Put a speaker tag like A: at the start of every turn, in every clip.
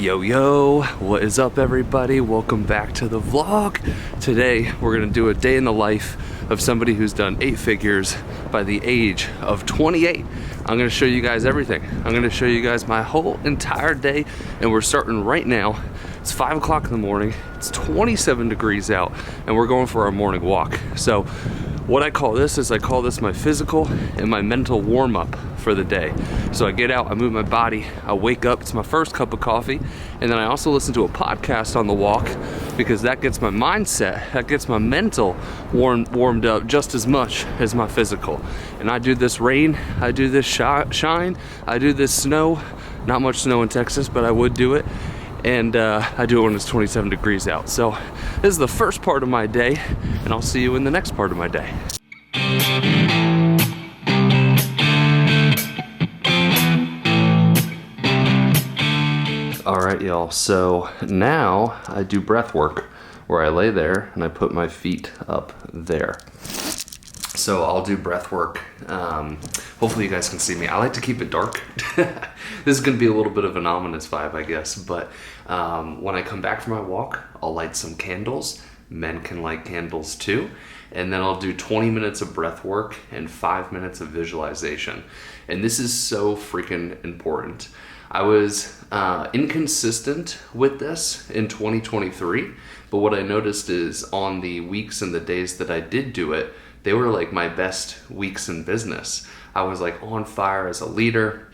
A: Yo, what is up everybody? Welcome back to the vlog. Today we're gonna do a day in the life of somebody who's done 8 figures by the age of 28. I'm gonna show you guys everything. I'm gonna show you guys my whole entire day, and we're starting right now. It's 5 o'clock in the morning, it's 27 degrees out, and we're going for our morning walk. So what I call this is my physical and my mental warm-up for the day. So I get out, I move my body, I wake up, it's my first cup of coffee, and then I also listen to a podcast on the walk because that gets my mindset, that gets my mental warmed up just as much as my physical. And I do this rain, I do this shine, I do this snow. Not much snow in Texas, but I would do it. And I do it when it's 27 degrees out. So this is the first part of my day, and I'll see you in the next part of my day. All right, y'all, so now I do breath work where I lay there and I put my feet up there. So I'll do breath work. Hopefully you guys can see me. I like to keep it dark. This is gonna be a little bit of an ominous vibe, I guess, but when I come back from my walk, I'll light some candles. Men can light candles too. And then I'll do 20 minutes of breath work and 5 minutes of visualization. And this is so freaking important. I was inconsistent with this in 2023, but what I noticed is on the weeks and the days that I did do it, they were like my best weeks in business. I was like on fire as a leader,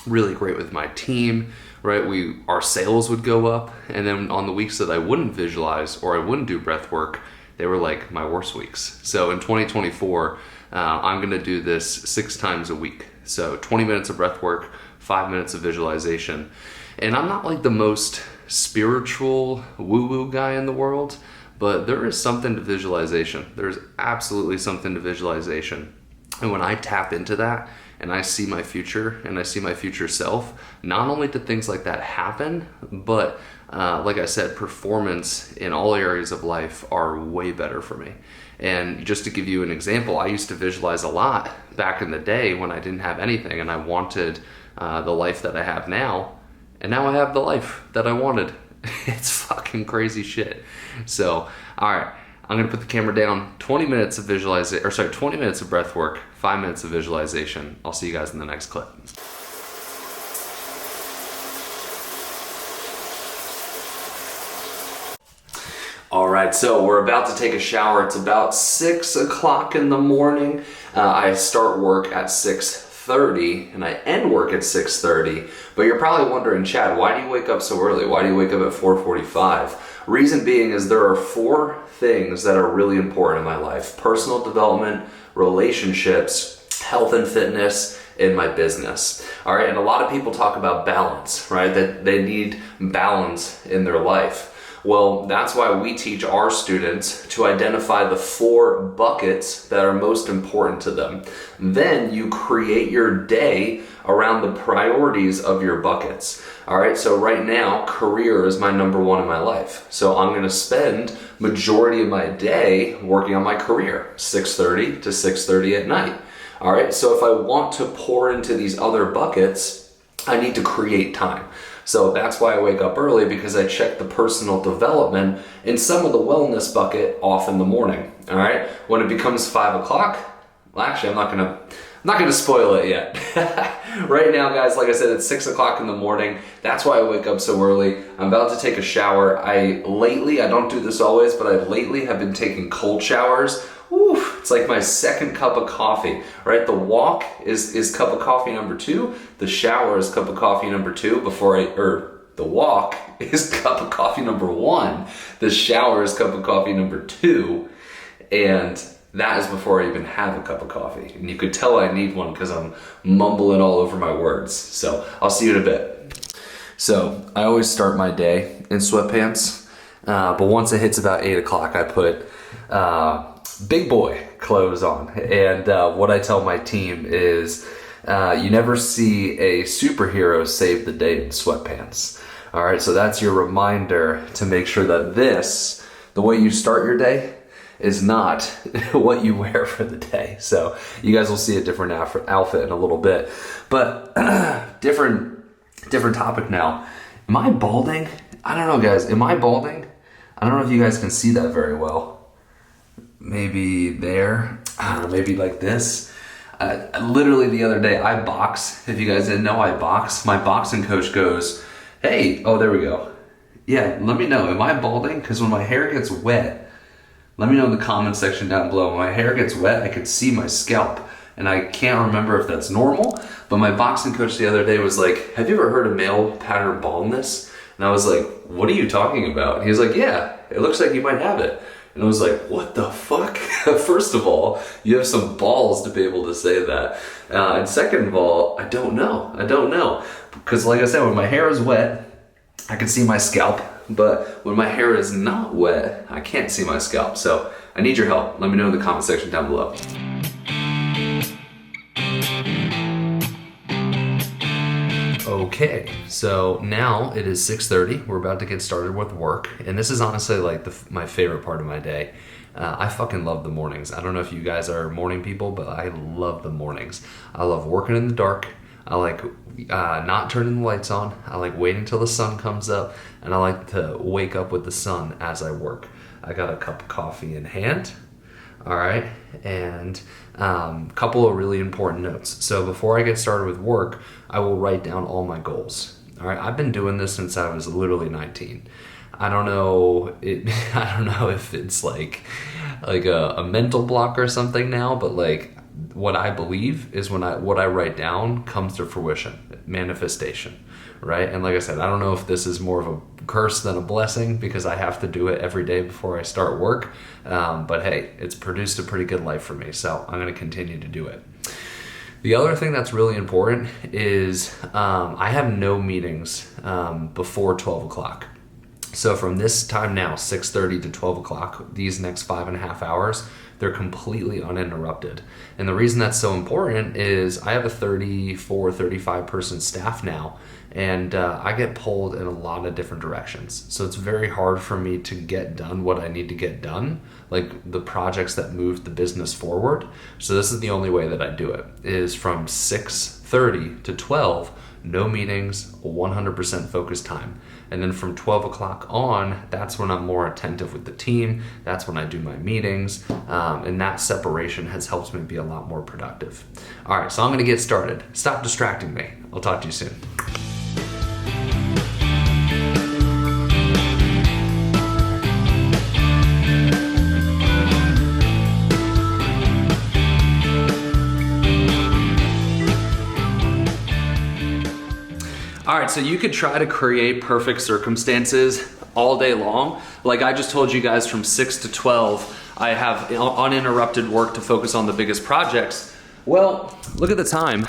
A: really great with my team, right? Our sales would go up, and then on the weeks that I wouldn't visualize or I wouldn't do breath work, they were like my worst weeks. So in 2024, I'm gonna do this 6 times a week. So 20 minutes of breath work, 5 minutes of visualization. And I'm not like the most spiritual woo-woo guy in the world, but there is something to visualization. There's absolutely something to visualization. And when I tap into that and I see my future and I see my future self, not only do things like that happen, but like I said, performance in all areas of life are way better for me. And just to give you an example, I used to visualize a lot back in the day when I didn't have anything and I wanted the life that I have now. And now I have the life that I wanted. It's fucking crazy shit. So, all right, I'm gonna put the camera down. 20 minutes of 20 minutes of breath work, 5 minutes of visualization. I'll see you guys in the next clip. All right, so we're about to take a shower. It's about 6 o'clock in the morning. I start work at 6:30 and I end work at 6:30. But you're probably wondering, Chad, why do you wake up so early? Why do you wake up at 4:45? Reason being is there are 4 things that are really important in my life: personal development, relationships, health and fitness, and my business. All right, and a lot of people talk about balance, right? That they need balance in their life. Well, that's why we teach our students to identify the 4 buckets that are most important to them. Then you create your day around the priorities of your buckets. All right, so right now, career is my number 1 in my life. So I'm gonna spend majority of my day working on my career, 6:30 to 6:30 at night. All right, so if I want to pour into these other buckets, I need to create time. So that's why I wake up early, because I check the personal development and some of the wellness bucket off in the morning. All right, when it becomes 5 o'clock, well, actually, I'm not gonna spoil it yet. Right now, guys, like I said, it's 6 o'clock in the morning. That's why I wake up so early. I'm about to take a shower. I don't do this always, but I lately have been taking cold showers. Ooh, it's like my second cup of coffee, right? The walk is cup of coffee number 2. The shower is cup of coffee number 2 the walk is cup of coffee number 1. The shower is cup of coffee number 2. And that is before I even have a cup of coffee. And you could tell I need one because I'm mumbling all over my words. So I'll see you in a bit. So I always start my day in sweatpants. But once it hits about 8 o'clock, I put big boy clothes on. And what I tell my team is you never see a superhero save the day in sweatpants. All right, so that's your reminder to make sure that the way you start your day, is not what you wear for the day. So you guys will see a different outfit in a little bit. But different topic now Am I balding? I don't know, guys. Am I balding? I don't know if you guys can see that very well. Maybe there. I don't know, maybe like this. Literally the other day, I box. If you guys didn't know, I box. My boxing coach goes, hey, oh, there we go. Yeah, let me know. Am I balding? Because when my hair gets wet, let me know in the comment section down below. When my hair gets wet, I can see my scalp. And I can't remember if that's normal, but my boxing coach the other day was like, have you ever heard of male pattern baldness? And I was like, what are you talking about? And he was like, yeah, it looks like you might have it. And I was like, what the fuck? First of all, you have some balls to be able to say that. And second of all, I don't know. Because like I said, when my hair is wet, I can see my scalp. But when my hair is not wet, I can't see my scalp. So I need your help. Let me know in the comment section down below. Okay, so now it is 6:30. We're about to get started with work, and this is honestly like my favorite part of my day. I fucking love the mornings. I don't know if you guys are morning people, but I love the mornings. I love working in the dark. I like not turning the lights on. I like waiting till the sun comes up, and I like to wake up with the sun as I work. I got a cup of coffee in hand. All right, and a couple of really important notes. So before I get started with work, I will write down all my goals. All right, I've been doing this since I was literally 19. I don't know if it's like a mental block or something now, but like what I believe is what I write down comes to fruition, manifestation, right? And like I said, I don't know if this is more of a curse than a blessing because I have to do it every day before I start work. But hey, it's produced a pretty good life for me, so I'm going to continue to do it. The other thing that's really important is I have no meetings before 12 o'clock. So from this time now, 6:30 to 12 o'clock, these next 5.5 hours, they're completely uninterrupted. And the reason that's so important is I have a 35 person staff now, and I get pulled in a lot of different directions. So it's very hard for me to get done what I need to get done, like the projects that move the business forward. So this is the only way that I do it, is from 6:30 to 12, no meetings, 100% focused time. And then from 12 o'clock on, that's when I'm more attentive with the team. That's when I do my meetings. And that separation has helped me be a lot more productive. All right, so I'm gonna get started. Stop distracting me. I'll talk to you soon. All right, so you could try to create perfect circumstances all day long. Like I just told you guys, from 6 to 12, I have uninterrupted work to focus on the biggest projects. Well, look at the time.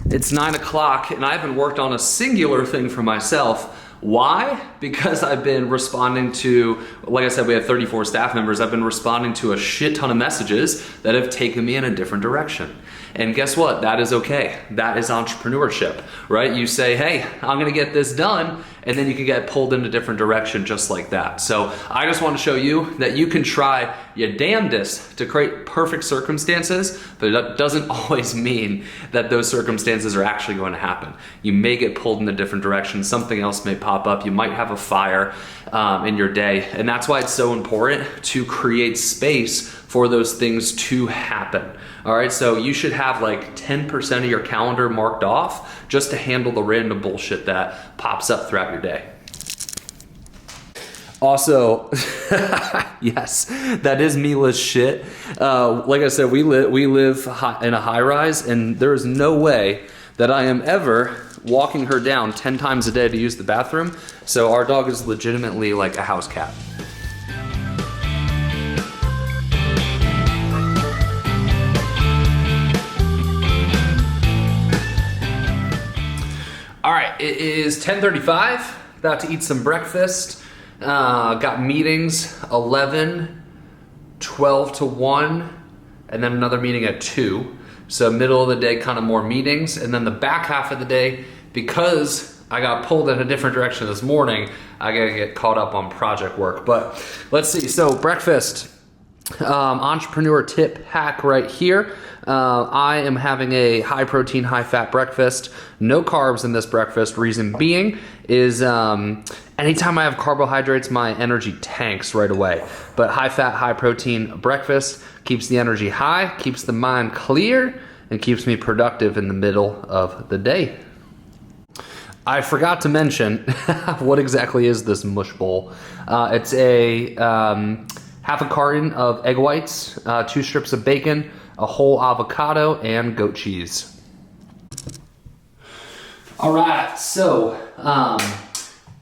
A: It's 9 o'clock and I haven't worked on a singular thing for myself. Why? Because I've been responding to, like I said, we have 34 staff members. I've been responding to a shit ton of messages that have taken me in a different direction. And guess what? That is okay. That is entrepreneurship, right? You say, hey, I'm gonna get this done, and then you can get pulled in a different direction just like that. So I just want to show you that you can try your damnedest to create perfect circumstances, but that doesn't always mean that those circumstances are actually going to happen. You may get pulled in a different direction. Something else may pop up. You might have a fire in your day. And that's why it's so important to create space for those things to happen. All right, so you should have like 10% of your calendar marked off just to handle the random bullshit that pops up throughout your day. Also, yes, that is Mila's shit. Like I said, we live in a high rise, and there is no way that I am ever walking her down 10 times a day to use the bathroom. So our dog is legitimately like a house cat. All right, it is 10:35, about to eat some breakfast. Got meetings 11, 12 to 1, and then another meeting at 2. So middle of the day, kind of more meetings. And then the back half of the day, because I got pulled in a different direction this morning, I gotta get caught up on project work. But let's see, so breakfast. Entrepreneur tip hack right here. I am having a high protein, high fat breakfast. No carbs in this breakfast. Reason being is anytime I have carbohydrates, my energy tanks right away. But high fat, high protein breakfast keeps the energy high, keeps the mind clear, and keeps me productive in the middle of the day. I forgot to mention what exactly is this mush bowl. It's a half a carton of egg whites, 2 strips of bacon, a whole avocado, and goat cheese. All right, so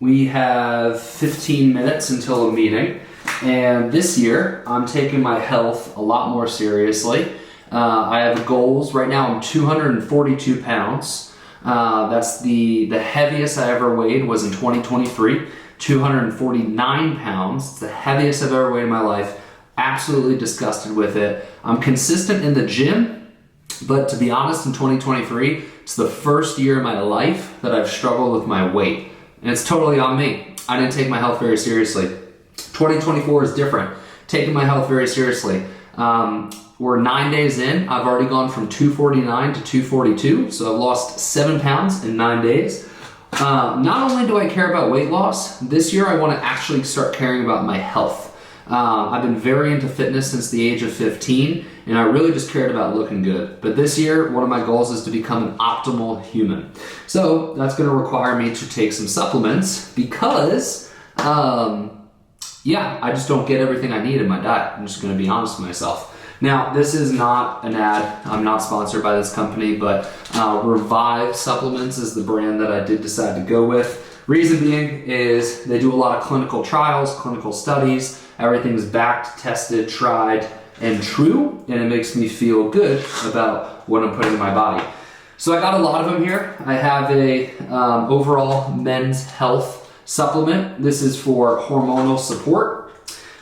A: we have 15 minutes until a meeting, and this year I'm taking my health a lot more seriously. I have goals. Right now I'm 242 pounds. That's the heaviest I ever weighed was in 2023. 249 pounds. It's the heaviest I've ever weighed in my life. Absolutely disgusted with it. I'm consistent in the gym, but to be honest, in 2023, it's the first year in my life that I've struggled with my weight. And it's totally on me. I didn't take my health very seriously. 2024 is different. Taking my health very seriously. We're 9 days in. I've already gone from 249 to 242. So I've lost 7 pounds in 9 days. Not only do I care about weight loss, this year I want to actually start caring about my health. I've been very into fitness since the age of 15, and I really just cared about looking good. But this year, one of my goals is to become an optimal human. So that's going to require me to take some supplements because, I just don't get everything I need in my diet. I'm just going to be honest with myself. Now, this is not an ad. I'm not sponsored by this company, but Revive Supplements is the brand that I did decide to go with. Reason being is they do a lot of clinical trials, clinical studies. Everything's backed, tested, tried, and true, and it makes me feel good about what I'm putting in my body. So I got a lot of them here. I have a overall men's health supplement. This is for hormonal support.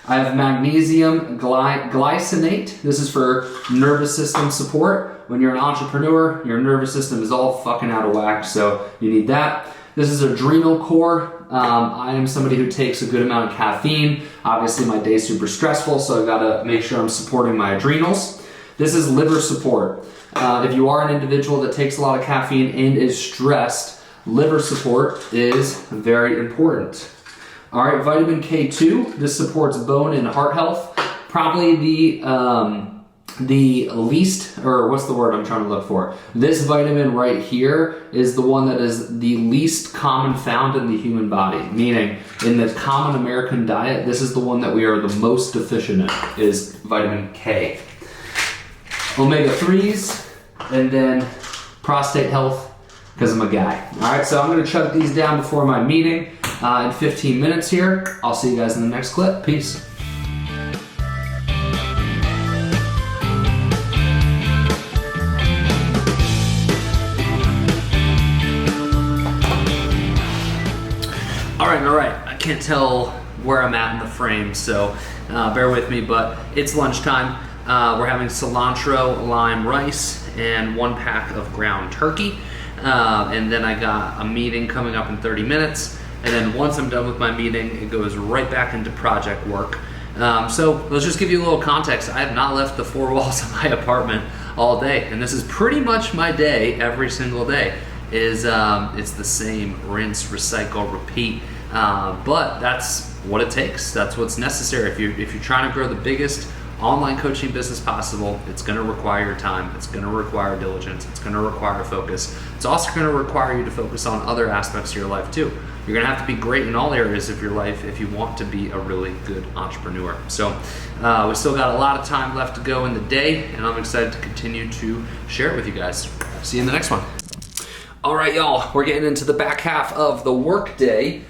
A: I have magnesium glycinate. This is for nervous system support. When you're an entrepreneur, your nervous system is all fucking out of whack, so you need that. This is adrenal core. I am somebody who takes a good amount of caffeine. Obviously, my day's super stressful, so I've got to make sure I'm supporting my adrenals. This is liver support. If you are an individual that takes a lot of caffeine and is stressed, liver support is very important. All right, vitamin K2. This supports bone and heart health. Probably the least, or what's the word I'm trying to look for? This vitamin right here is the one that is the least common found in the human body. Meaning, in the common American diet, this is the one that we are the most deficient in, is vitamin K. Omega-3s, and then prostate health, because I'm a guy. All right, so I'm gonna chug these down before my meeting in 15 minutes here. I'll see you guys in the next clip. Peace. All right. I can't tell where I'm at in the frame, so bear with me, but it's lunchtime. We're having cilantro lime rice and 1 pack of ground turkey. And then I got a meeting coming up in 30 minutes. And then once I'm done with my meeting, it goes right back into project work. So let's just give you a little context. I have not left the 4 walls of my apartment all day. And this is pretty much my day every single day. It's the same rinse, recycle, repeat. But that's what it takes. That's what's necessary. If you're trying to grow the biggest online coaching business possible, it's going to require your time. It's going to require diligence. It's going to require focus. It's also going to require you to focus on other aspects of your life too. You're going to have to be great in all areas of your life if you want to be a really good entrepreneur. So we still got a lot of time left to go in the day, and I'm excited to continue to share it with you guys. See you in the next one. All right, y'all, we're getting into the back half of the work day.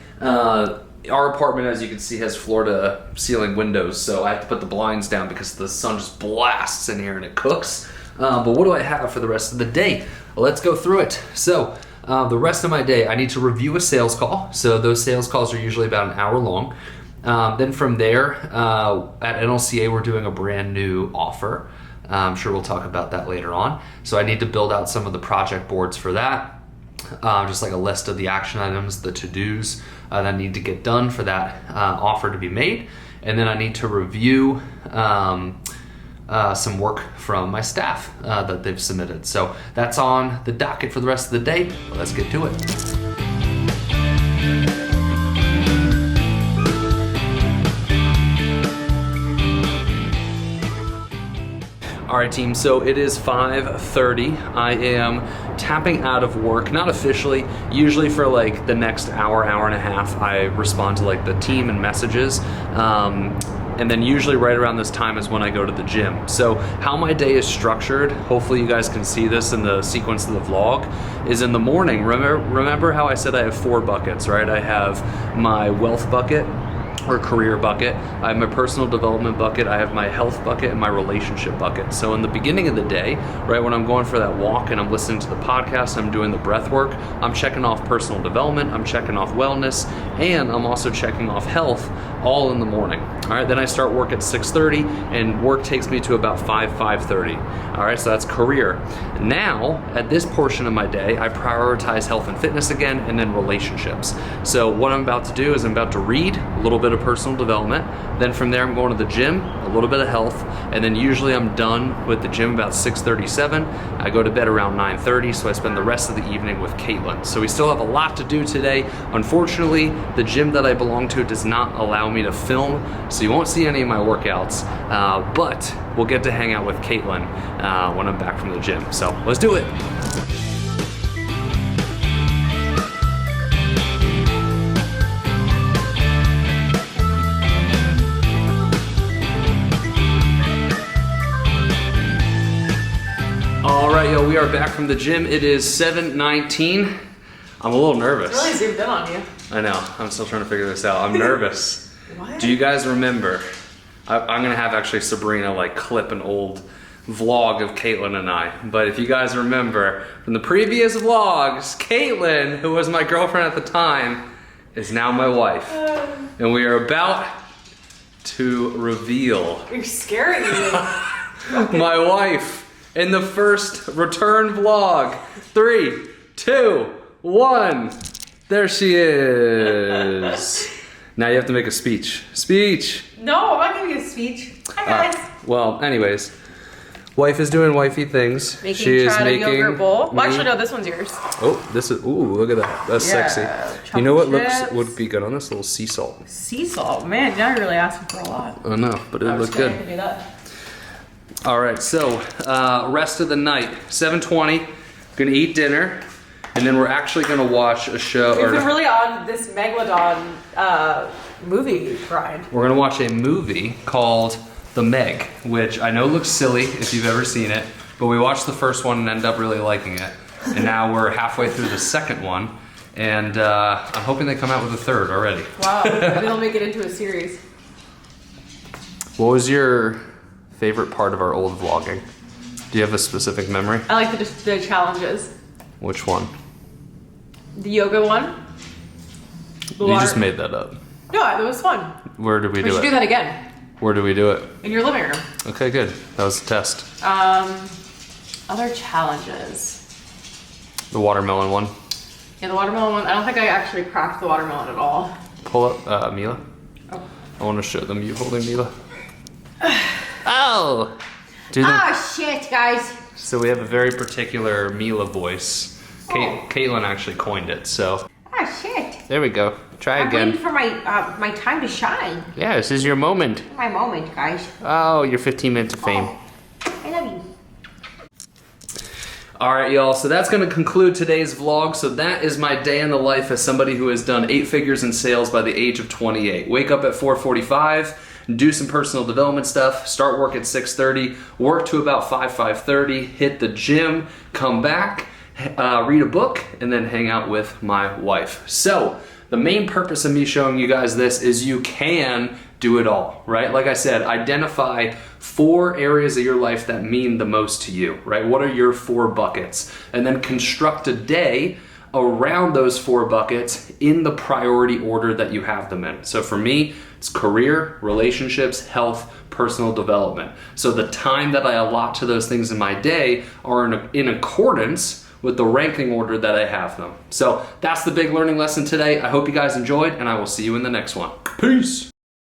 A: Our apartment, as you can see, has floor-to-ceiling windows, so I have to put the blinds down because the sun just blasts in here and it cooks. But what do I have for the rest of the day? Let's go through it. So the rest of my day, I need to review a sales call. So those sales calls are usually about an hour long. Then from there, at NLCA, we're doing a brand new offer. I'm sure we'll talk about that later on. So I need to build out some of the project boards for that. Just like a list of the action items, the to-dos that need to get done for that offer to be made. and then I need to review some work from my staff that they've submitted. So that's on the docket for the rest of the day. Let's get to it. All right, team, so it is 5:30. I am tapping out of work, not officially. Usually for like the next hour, hour and a half, I respond to like the team and messages. And then usually right around this time is when I go to the gym. So how my day is structured, hopefully you guys can see this in the sequence of the vlog, is in the morning. Remember how I said I have 4 buckets, right? I have my wealth bucket, or career bucket, I have my personal development bucket, I have my health bucket, and my relationship bucket. So in the beginning of the day, right, when I'm going for that walk and I'm listening to the podcast, I'm doing the breath work, I'm checking off personal development, I'm checking off wellness, and I'm also checking off health, all in the morning. All right, then I start work at 6:30, and work takes me to about 5:30. All right, so that's career. Now, at this portion of my day, I prioritize health and fitness again, and then relationships. So what I'm about to do is I'm about to read a little bit of personal development. Then from there, I'm going to the gym, a little bit of health, and then usually I'm done with the gym about 6:37. I go to bed around 9:30, so I spend the rest of the evening with Caitlin. So we still have a lot to do today. Unfortunately, the gym that I belong to does not allow me to film, so you won't see any of my workouts, but we'll get to hang out with Caitlin when I'm back from the gym. So let's do it. All right, yo, we are back from the gym. It is 7:19. I'm a little nervous.
B: It's really zoomed in on you.
A: I know, I'm still trying to figure this out. I'm nervous.
B: What?
A: Do you guys remember? I'm gonna have actually Sabrina like clip an old vlog of Caitlin and I. But if you guys remember from the previous vlogs, Caitlin, who was my girlfriend at the time, is now my wife. And we are about to reveal
B: You're scaring me.
A: my wife in the first return vlog. 3, 2, 1. There she is. Now you have to make a speech. Speech.
B: No, I'm not giving you a speech. Hi guys.
A: Well, anyways, wife is doing wifey things.
B: Making
A: She is
B: Chad a
A: making
B: yogurt bowl. Well,
A: me-
B: actually, no, this one's yours.
A: Oh, this is, ooh, look at that. That's
B: Yeah,
A: sexy.
B: chocolate
A: You know what
B: chips.
A: would be good on this? A little sea salt.
B: Sea salt. Man, now you're really asking for a lot.
A: I know, but it
B: I
A: would
B: was
A: look
B: kidding, I
A: good.
B: could do that.
A: All right, so rest of the night, 7:20. Gonna eat dinner, and then we're actually gonna watch a show.
B: We've been really on this Megalodon movie grind.
A: We're gonna watch a movie called The Meg, which I know looks silly if you've ever seen it, but we watched the first one and ended up really liking it. And now we're halfway through the second one, and I'm hoping they come out with a third already.
B: Wow, maybe they'll make it into a series.
A: What was your favorite part of our old vlogging? Do you have a specific memory?
B: I like the challenges.
A: Which one?
B: The yoga one. The
A: You
B: water-
A: just made that up.
B: No, it was fun.
A: Where did we
B: We
A: do
B: should
A: it?
B: do that again
A: Where did we do it?
B: in your living room.
A: Okay, good. That was a test.
B: Other challenges.
A: The watermelon one.
B: Yeah, the watermelon one. I don't think I actually cracked the watermelon at all.
A: Pull up, Mila.
B: Oh.
A: I want to show them you holding Mila. Oh! Do the,
B: Shit, guys.
A: So we have a very particular Mila voice. Caitlin actually coined it, so.
B: Shit.
A: There we go. Try
B: I'm
A: again.
B: waiting for my time to shine.
A: Yeah, this is your moment.
B: My moment, guys.
A: Oh, your 15 minutes of fame.
B: I love you.
A: All right, y'all, so that's gonna conclude today's vlog. So that is my day in the life as somebody who has done 8 figures in sales by the age of 28. Wake up at 4:45, do some personal development stuff, start work at 6:30, work to about 5:30, hit the gym, come back, read a book, and then hang out with my wife. So the main purpose of me showing you guys this is you can do it all, right? Like I said, identify 4 areas of your life that mean the most to you, right? What are your 4 buckets? And then construct a day around those 4 buckets in the priority order that you have them in. So for me, it's career, relationships, health, personal development. So the time that I allot to those things in my day are in accordance with the ranking order that I have them. So that's the big learning lesson today. I hope you guys enjoyed, and I will see you in the next one. Peace.